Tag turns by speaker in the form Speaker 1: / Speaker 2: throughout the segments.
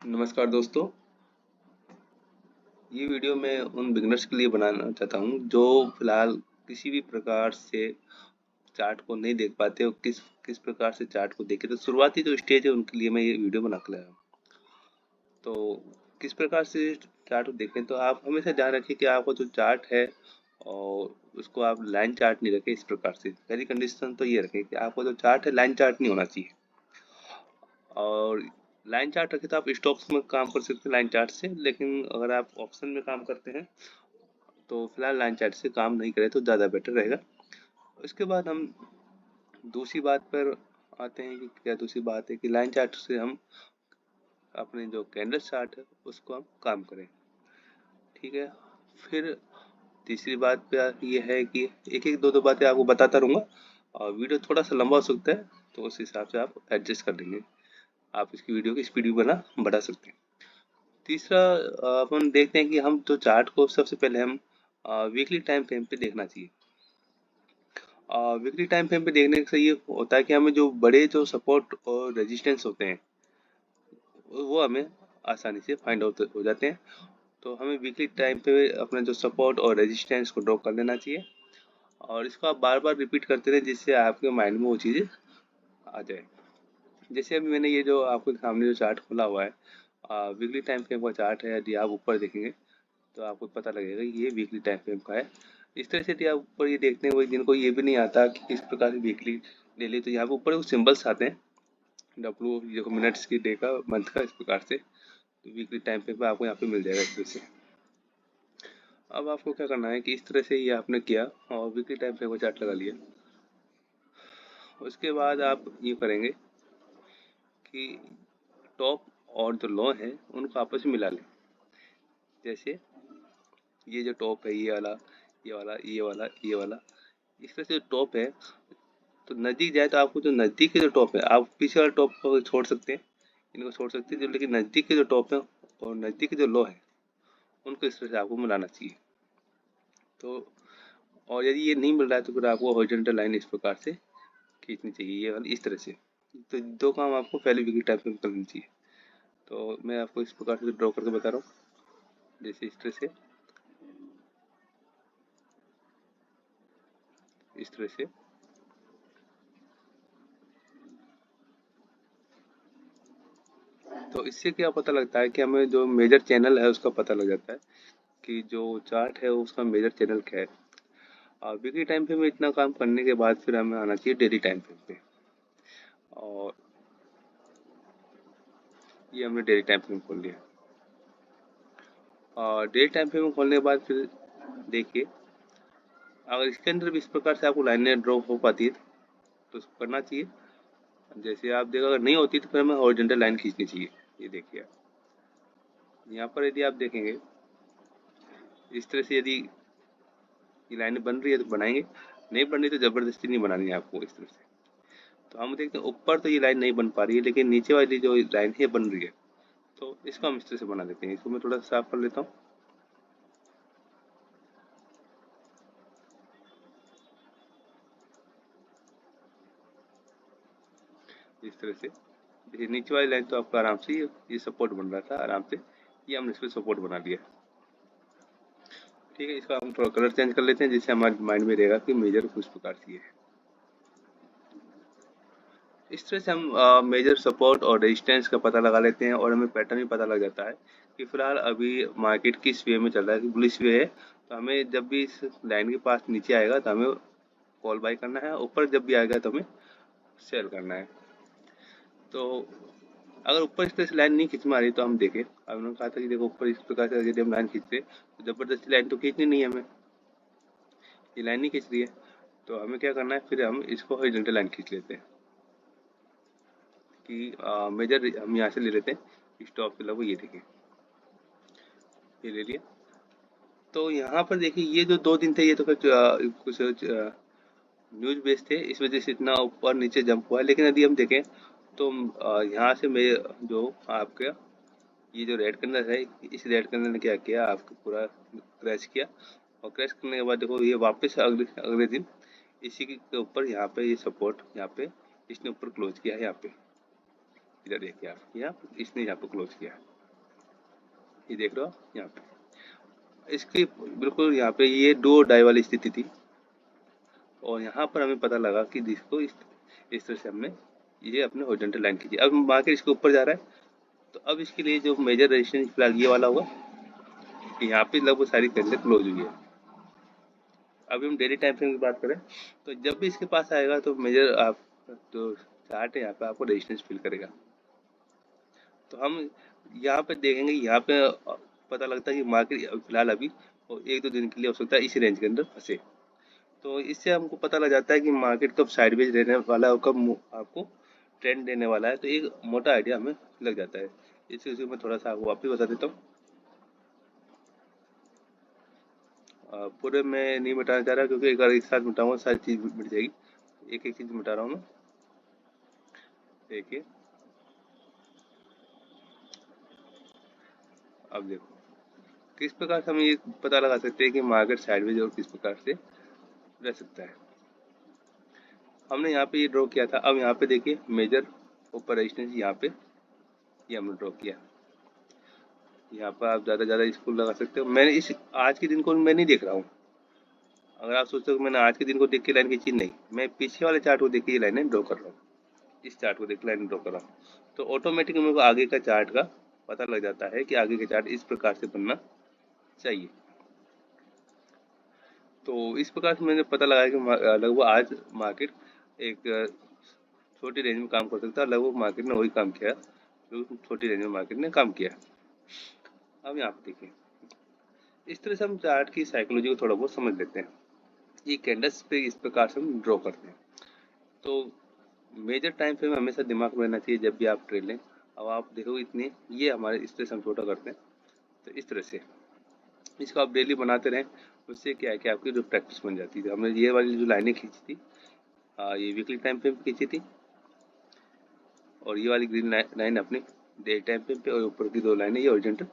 Speaker 1: नमस्कार दोस्तों, ये वीडियो मैं उन बिगनर्स के लिए बनाना चाहता हूँ जो फिलहाल किसी भी प्रकार से चार्ट को नहीं देख पाते और किस किस प्रकार से चार्ट को देखें। तो शुरुआती जो स्टेज है उनके लिए मैं ये वीडियो बना कर लाया हूँ। तो किस प्रकार से चार्ट को देखें, तो आप हमेशा ध्यान रखिए कि आपका जो चार्ट है और उसको आप लाइन चार्ट नहीं रखें। इस प्रकार से पहली कंडीशन तो ये रखें कि आपका जो चार्ट है लाइन चार्ट नहीं होना चाहिए। और लाइन चार्ट रखे तो आप स्टॉक्स में काम कर सकते हैं लाइन चार्ट से, लेकिन अगर आप ऑप्शन में काम करते हैं तो फिलहाल लाइन चार्ट से काम नहीं करें तो ज़्यादा बेटर रहेगा। उसके बाद हम दूसरी बात पर आते हैं कि क्या दूसरी बात है कि लाइन चार्ट से हम अपने जो कैंडल चार्ट है उसको हम काम करें। ठीक है, फिर तीसरी बात पे ये है कि एक एक दो दो बातें आपको बताता रहूँगा और वीडियो थोड़ा सा लंबा हो सकता है, तो उस हिसाब से आप एडजस्ट कर लेंगे। आप इसकी वीडियो की स्पीड भी बढ़ा सकते हैं। तीसरा, अपन देखते हैं कि हम जो चार्ट को सबसे पहले हम वीकली टाइम फ्रेम पे देखना चाहिए। वीकली टाइम फ्रेम पे देखने से ये होता है कि हमें जो बड़े जो सपोर्ट और रेजिस्टेंस होते हैं वो हमें आसानी से फाइंड आउट हो जाते हैं। तो हमें वीकली टाइम पे अपने जो सपोर्ट और रेजिस्टेंस को ड्रॉ कर लेना चाहिए और इसको आप बार बार रिपीट करते रहें जिससे आपके माइंड में वो चीज़ें आ जाए। जैसे अभी मैंने ये जो आपके सामने जो चार्ट खोला हुआ है, वीकली टाइम फ्रेम का चार्ट है। यदि आप ऊपर देखेंगे तो आपको पता लगेगा कि ये वीकली टाइम फ्रेम का है। इस तरह से यदि आप ऊपर ये देखते हैं, वही जिनको ये भी नहीं आता कि किस प्रकार से वीकली डेली, तो यहाँ पे ऊपर कुछ सिंबल्स आते हैं, डब्लू जो मिनट्स की, डे का, मंथ का, इस प्रकार से। तो वीकली टाइम फ्रेम पे आपको यहाँ पे मिल जाएगा इस तरह से। अब आपको क्या करना है कि इस तरह से ये आपने किया और वीकली टाइम फ्रेम का चार्ट लगा लिया। उसके बाद आप ये करेंगे कि टॉप और जो लो है उनको आपस में मिला लें। जैसे ये जो टॉप है, ये वाला, ये वाला, ये वाला, ये वाला, इस तरह से जो टॉप है, तो नज़दीक जाए तो आपको जो नज़दीक के जो टॉप है, आप पीछे वाले टॉप को छोड़ सकते हैं, इनको छोड़ सकते हैं, जो लेकिन नज़दीक के जो टॉप है और नज़दीक के जो लो है उनको इस तरह से आपको मिलाना चाहिए। तो और यदि ये नहीं मिल रहा है तो फिर आपको हॉरिजॉन्टल लाइन इस प्रकार से खींचनी चाहिए, ये वाली इस तरह से। तो दो काम आपको पहले वीकली टाइप में करनी चाहिए। तो मैं आपको इस प्रकार से ड्रॉ करके बता रहा हूँ, जैसे इस तरह से, इस तरह से। तो इससे क्या पता लगता है कि हमें जो मेजर चैनल है उसका पता लग जाता है कि जो चार्ट है उसका मेजर चैनल क्या है। वीकली टाइम फ्रेम में इतना काम करने के बाद फिर हमें आना चाहिए डेली टाइम फ्रेम पे। और ये हमने डेली टाइम फ्रेम खोल लिया और डेली टाइम फ्रेम खोलने के बाद फिर देखिए, अगर इसके अंदर भी इस प्रकार से आपको लाइनें ड्रॉ हो पाती है तो उसको करना चाहिए। जैसे आप देखो, अगर नहीं होती तो फिर हमें हॉरिजॉन्टल लाइन खींचनी चाहिए। ये देखिए आप यहाँ पर यदि आप देखेंगे इस तरह से, यदि ये लाइनें बन रही है तो बनाएंगे, नहीं बन रही तो ज़बरदस्ती नहीं बनानी है आपको इस तरह से। तो हम देखते हैं ऊपर तो ये लाइन नहीं बन पा रही है, लेकिन नीचे वाली जो लाइन है बन रही है, तो इसको हम इस तरह से बना देते हैं। इसको मैं थोड़ा साफ कर लेता हूँ इस तरह से। देखिए नीचे वाली लाइन तो आपका आराम से ये सपोर्ट बन रहा था आराम से, ये हमने इसको सपोर्ट बना लिया। ठीक है, इसका हम थोड़ा कलर चेंज कर लेते हैं जिससे हमारे माइंड में रहेगा कि मेजर कुछ प्रकार से है। इस तरह से हम मेजर सपोर्ट और रेजिस्टेंस का पता लगा लेते हैं और हमें पैटर्न भी पता लग जाता है कि फिलहाल अभी मार्केट किस वे में चल रहा है, कि बुलिश वे है। तो हमें जब भी इस लाइन के पास नीचे आएगा तो हमें कॉल बाय करना है, ऊपर जब भी आएगा तो हमें सेल करना है। तो अगर ऊपर इस तरह से लाइन नहीं खींच में आ रही तो हम देखें, अब उन्होंने कहा था कि देखो ऊपर इस प्रकार से यदि हम लाइन खींचते तो ज़बरदस्ती लाइन तो खींचनी नहीं है हमें, ये लाइन नहीं खींच रही है। तो हमें क्या करना है, फिर हम इसको हॉरिजॉन्टल लाइन खींच लेते हैं कि मेजर हम यहाँ से ले लेते हैं, स्टॉप के लगभग ये देखिए, ये ले लिया। तो यहाँ पर देखिए ये जो 2 दिन थे ये तो फिर कुछ न्यूज बेस थे, इस वजह से इतना ऊपर नीचे जंप हुआ है। लेकिन यदि हम देखें तो यहाँ से मैं जो आपका ये जो रेड कलर है, इस रेड कलर ने क्या किया, आपको पूरा क्रैश किया। और क्रैश करने के बाद देखो ये वापस अगले अगले दिन इसी के ऊपर यहाँ पे ये सपोर्ट, यहाँ पे इसने ऊपर क्लोज किया है। यहाँ पे इधर देखिए आप, यहाँ इसने यहाँ पे क्लोज किया है। ये देख रहे हो यहाँ पे, इसकी बिल्कुल यहाँ पे ये डू और डाई वाली स्थिति थी, और यहाँ पर हमें पता लगा कि जिसको इस तरह से हमने ये अपने हॉरिजॉन्टल लाइन खींची। अब मार्केट इसके ऊपर जा रहा है, तो अब इसके लिए जो मेजर रेजिस्टेंस फिलहाल ये वाला होगा, कि यहाँ पे लगभग सारी कैंडल क्लोज हुई है। अभी हम डेली टाइम फ्रेम की बात करें, तो जब भी इसके पास आएगा तो मेजर आप जो चार्ट है यहाँ पे आपको रेजिस्टेंस फील करेगा। तो हम यहाँ पे देखेंगे, यहाँ पे पता लगता है कि मार्केट फिलहाल अभी और एक दो दिन के लिए हो सकता है इसी रेंज के अंदर फंसे। तो इससे हमको पता लग जाता है कि मार्केट कब साइडवेज रहने वाला है और कब आपको ट्रेंड देने वाला है। तो एक मोटा आइडिया हमें लग जाता है। इस चीज़ में थोड़ा सा आपको वापस बता देता हूँ। पूरे मैं नहीं मिटाना चाह रहा, क्योंकि अगर एक साथ मिटाऊंगा सारी चीज़ मिट जाएगी। एक एक चीज़ मिटा रहा हूँ मैं। देखिए, अब देखो किस प्रकार से हम ये पता लगा सकते हैं कि मार्केट साइडवेज और किस प्रकार से रह सकता है। हमने यहाँ पे ये ड्रॉ किया था। अब यहाँ पे देखिए मेजर ऊपर रेजिस्टेंस यहाँ पे ये हमने ड्रॉ किया। यहाँ पर आप ज़्यादा इसको लगा सकते हो। मैंने इस आज के दिन को मैं नहीं देख रहा हूँ। अगर आप सोचते हो कि मैंने आज के दिन को देख के लाइन खींची, नहीं, मैं पीछे वाले चार्ट को देख के ये लाइनें ड्रॉ कर रहा हूँ। इस चार्ट को देख के लाइन ड्रॉ कर रहा हूँ, तो ऑटोमेटिक मेरे को आगे का चार्ट का पता लग जाता है कि आगे का चार्ट इस प्रकार से बनना चाहिए। तो इस प्रकार से मैंने पता लगाया कि लगभग आज मार्केट एक छोटी रेंज में काम कर सकता है। लगभग मार्केट ने वही काम किया जो छोटी रेंज में मार्केट ने काम किया। अब यहाँ पे देखिए, इस तरह से हम चार्ट की साइकोलॉजी को थोड़ा बहुत समझ लेते हैं। ये कैंडल्स पे इस प्रकार से हम ड्रॉ करते हैं। तो मेजर टाइम फ्रेम हमेशा दिमाग में रहना चाहिए जब भी आप ट्रेड लें। अब आप देखो इतने, ये हमारे इस तरह से हम छोटा करते हैं, तो इस तरह से इसको आप डेली बनाते रहें। उससे क्या है कि आपकी जो प्रैक्टिस बन जाती है। हमने ये वाली जो लाइनें खींची थी, ये वीकली टाइम फ्रेम पे खींची थी, और ये वाली ग्रीन लाइन अपनी डेली टाइम फ्रेम पे, और ऊपर की दो लाइनें ये ओरिजेंटल,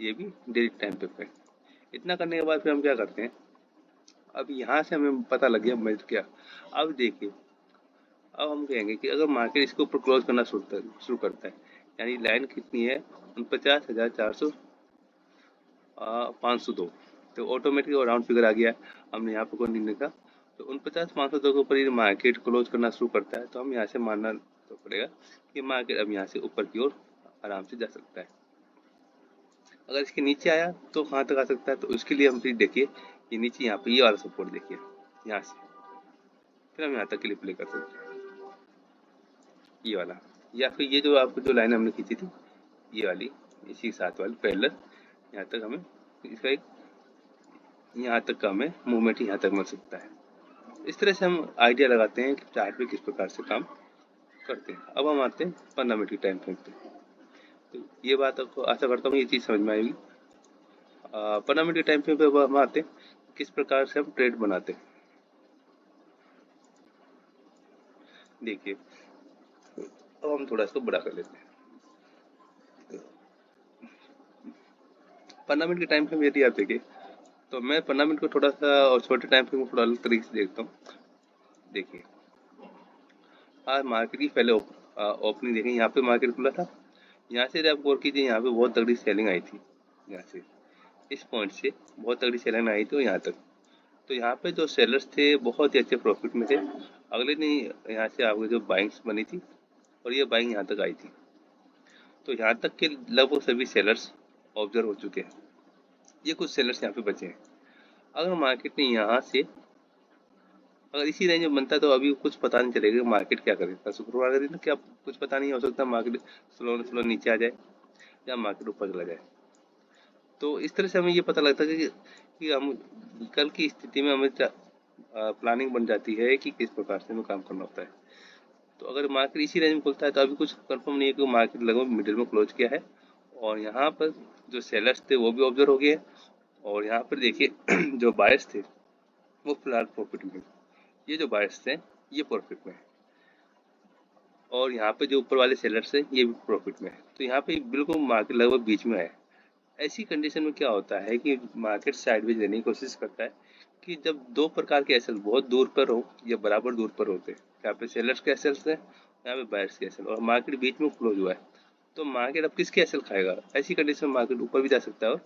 Speaker 1: ये भी डेली टाइम फ्रेम पे। इतना करने के बाद फिर हम क्या करते हैं, अब यहाँ से हमें पता लग गया मेजर क्या। अब देखिए, अब हम कहेंगे कि अगर मार्केट इसके ऊपर क्लोज करना शुरू करता है, यानी लाइन कितनी है 49,400 502, तो ऑटोमेटिक राउंड फिगर आ गया है। हमने यहाँ पर कोई नहीं लिखा। तो 49,502 के ऊपर ये मार्केट क्लोज करना शुरू करता है, तो हम यहाँ से मानना तो पड़ेगा कि मार्केट अब यहाँ से ऊपर की ओर आराम से जा सकता है। अगर इसके नीचे आया तो कहाँ तक आ सकता है, तो उसके लिए हम फिर देखिए ये नीचे यहाँ पे ये वाला सपोर्ट देखिए, यहाँ से फिर हम यहाँ तक के लिए प्ले कर सकते हैं, ये वाला, या फिर ये जो आपको जो लाइन हमने खींची थी ये वाली, इसी साथ वाली पैरेलल, यहाँ तक हमें इसका एक यहाँ तक का हमें मूवमेंट यहाँ तक मिल सकता है। इस तरह से हम आइडिया लगाते हैं कि चार्ट पे किस प्रकार से काम करते हैं। अब हम आते हैं 15 मिनट की टाइम फ्रेम पे। तो ये बात आपको आशा करता हूँ ये चीज़ समझ में आएगी। 15 मिनट के टाइम फ्रेम पे अब हम आते हैं किस प्रकार से हम ट्रेड बनाते हैं। देखिए, अब हम थोड़ा इसको बड़ा कर लेते हैं। 15 मिनट के टाइम फ्रेम यदि आप देखें, तो मैं 15 मिनट को थोड़ा सा और छोटे टाइम फ्रेम को थोड़ा अलग तरीके से देखता हूँ। देखिए, आज मार्केट की पहले ओपनिंग देखें, यहाँ पे मार्केट खुला था। यहाँ से आप गौर कीजिए, यहाँ पे बहुत तगड़ी सेलिंग आई थी। यहाँ से इस पॉइंट से बहुत तगड़ी सेलिंग आई थी यहाँ तक। तो यहाँ पे जो सेलर्स थे बहुत ही अच्छे प्रॉफिट में थे। अगले दिन यहाँ से आपकी जो बाइंग्स बनी थी और ये बाइंग यहाँ तक आई थी। तो यहाँ तक के लगभग सभी सेलर्स ऑब्जर्व हो चुके हैं। ये कुछ सेलर्स यहाँ पे बचे हैं। अगर मार्केट ने यहाँ से अगर इसी रेंज में बनता है तो अभी कुछ पता नहीं चलेगा मार्केट क्या करेगा। शुक्रवार के दिन क्या कुछ पता नहीं, हो सकता मार्केट स्लो नीचे आ जाए या मार्केट ऊपर चला जाए। तो इस तरह से हमें ये पता लगता है कि हम कल की स्थिति में हमें प्लानिंग बन जाती है कि किस प्रकार से हमें काम करना होता है। तो अगर मार्केट इसी रेंज में खुलता है तो अभी कुछ कंफर्म नहीं है कि मार्केट लगभग मिडिल में क्लोज किया है, और यहाँ पर जो सेलर्स थे वो भी ऑब्जर्व हो गए, और यहाँ पर देखिए जो बायर्स थे वो फिलहाल प्रॉफिट में, ये जो बायर्स थे ये प्रॉफिट में है, और यहाँ पे जो ऊपर वाले सेलर्स हैं ये भी प्रॉफिट में है। तो यहाँ पे बिल्कुल मार्केट लगभग बीच में है। ऐसी कंडीशन में क्या होता है कि मार्केट साइडवेज लेने की कोशिश करता है कि जब दो प्रकार के एसेल बहुत दूर पर हो या बराबर दूर पर होते हैं, यहाँ पे सेलर्स के एसेल्स हैं, यहाँ पे बायर्स के एसेल, और मार्केट बीच में क्लोज हुआ है, तो मार्केट अब किसके एसेल खाएगा? ऐसी कंडीशन में मार्केट ऊपर भी जा सकता है और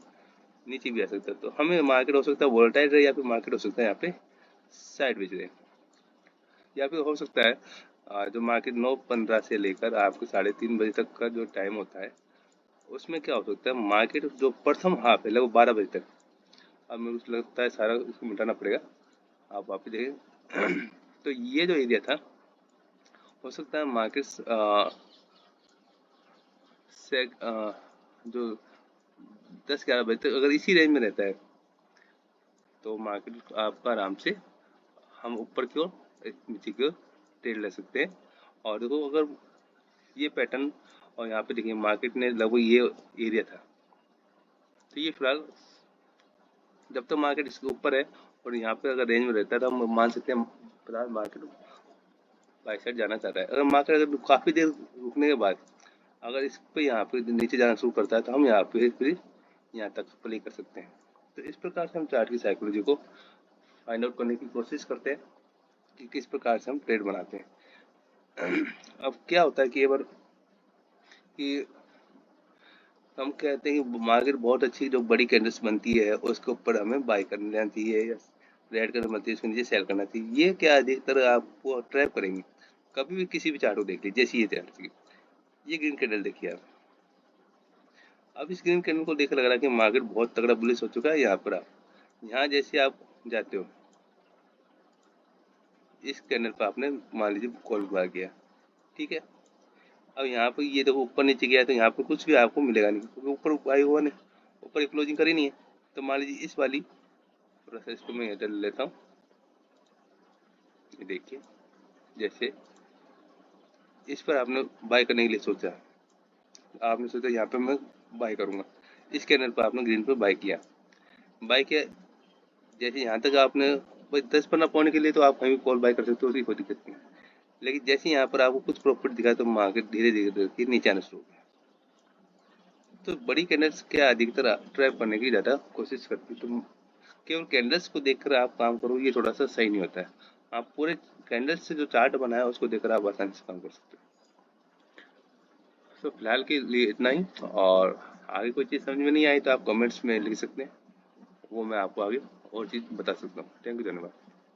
Speaker 1: नीचे भी आ सकता है। तो हमें मार्केट हो सकता है वोलेटाइल रहे, या फिर मार्केट हो सकता है यहाँ पे साइडवेज रहे, या फिर हो सकता है जो मार्केट 9:15 से लेकर आपको 3:30 बजे तक का जो टाइम होता है, उसमें क्या हो सकता है, मार्केट जो प्रथम हाफ है लगभग 12 बजे तक, अब मेरे को लगता है सारा उसको मिटाना पड़ेगा, आप वापस देखें तो ये जो एरिया था, हो सकता है मार्केट से जो 10-11 बजे तक अगर इसी रेंज में रहता है, तो मार्केट आपका आराम से हम ऊपर की ओर नीचे की ओर ट्रेड ले सकते हैं। और देखो अगर ये पैटर्न, और यहाँ पे देखिए मार्केट ने लगभग ये एरिया था, तो ये फिलहाल जब तक मार्केट इसके ऊपर है और यहाँ पे अगर रेंज में रहता है, तो हम मान सकते हैं फिलहाल मार्केट बाई साइड जाना चाह रहा है। अगर मार्केट अगर काफ़ी देर रुकने के बाद अगर इस पे यहाँ पे नीचे जाना शुरू करता है, तो हम यहाँ पे फिर यहाँ तक प्ले कर सकते हैं। तो इस प्रकार से हम चार्ट की साइकोलॉजी को फाइंड आउट करने की कोशिश करते हैं कि किस प्रकार से हम ट्रेड बनाते हैं। अब क्या होता है कि एक बार कि हम कहते हैं कि मार्केट बहुत अच्छी जो बड़ी कैंडल्स बनती है उसके ऊपर हमें बाय करना चाहिए, या रेड कलर बनती है उसके नीचे सेल करना चाहिए। ये क्या अधिकतर आपको ट्रैप करेंगे। कभी भी किसी भी चार्ट को देख लीजिए, जैसे ये चार्ट, ये ग्रीन कैंडल देखिए आप। अब इस ग्रीन कैंडल को देख लग रहा है कि मार्केट बहुत तगड़ा बुलिश हो चुका है। यहाँ पर आप यहाँ जैसे आप जाते हो, इस कैंडल पर आपने मान लीजिए कॉल बार किया, ठीक है। अब यहाँ पर ये देखो ऊपर नीचे गया, तो यहाँ पर कुछ भी आपको मिलेगा नहीं, क्योंकि ऊपर आई हुआ नहीं, ऊपर क्लोजिंग करी नहीं है। तो मान लीजिए इस वाली, थोड़ा सा इसको मैं इधर लेता हूँ, ये देखिए जैसे इस पर आपने बाय करने के लिए सोचा, आपने सोचा यहाँ पे मैं बाय करूंगा, इस कैंडल पर आपने ग्रीन पर बाय किया। जैसे यहाँ तक आपने भाई 10-15 पॉइंट के लिए तो आप कहीं भी कॉल बाय कर सकते हो, उसकी कोई दिक्कत नहीं है। लेकिन जैसे यहाँ पर आपको कुछ प्रॉफिट दिखा, तो मार्केट धीरे धीरे नीचे आना शुरू हो गया। तो बड़ी कैंडल्स क्या अधिकतर ट्रैप करने की ज़्यादा कोशिश करती है। तो केवल कैंडल्स को देखकर आप काम करो, ये थोड़ा सा सही नहीं होता है। आप पूरे कैंडल्स से जो चार्ट बनाया है उसको देखकर आप आसानी से काम कर सकते हो। तो फिलहाल के लिए इतना ही, और आगे कोई चीज़ समझ में नहीं आई तो आप कमेंट्स में लिख सकते हैं, वो मैं आपको आगे और चीज़ बता सकता हूँ। थैंक यू, धन्यवाद।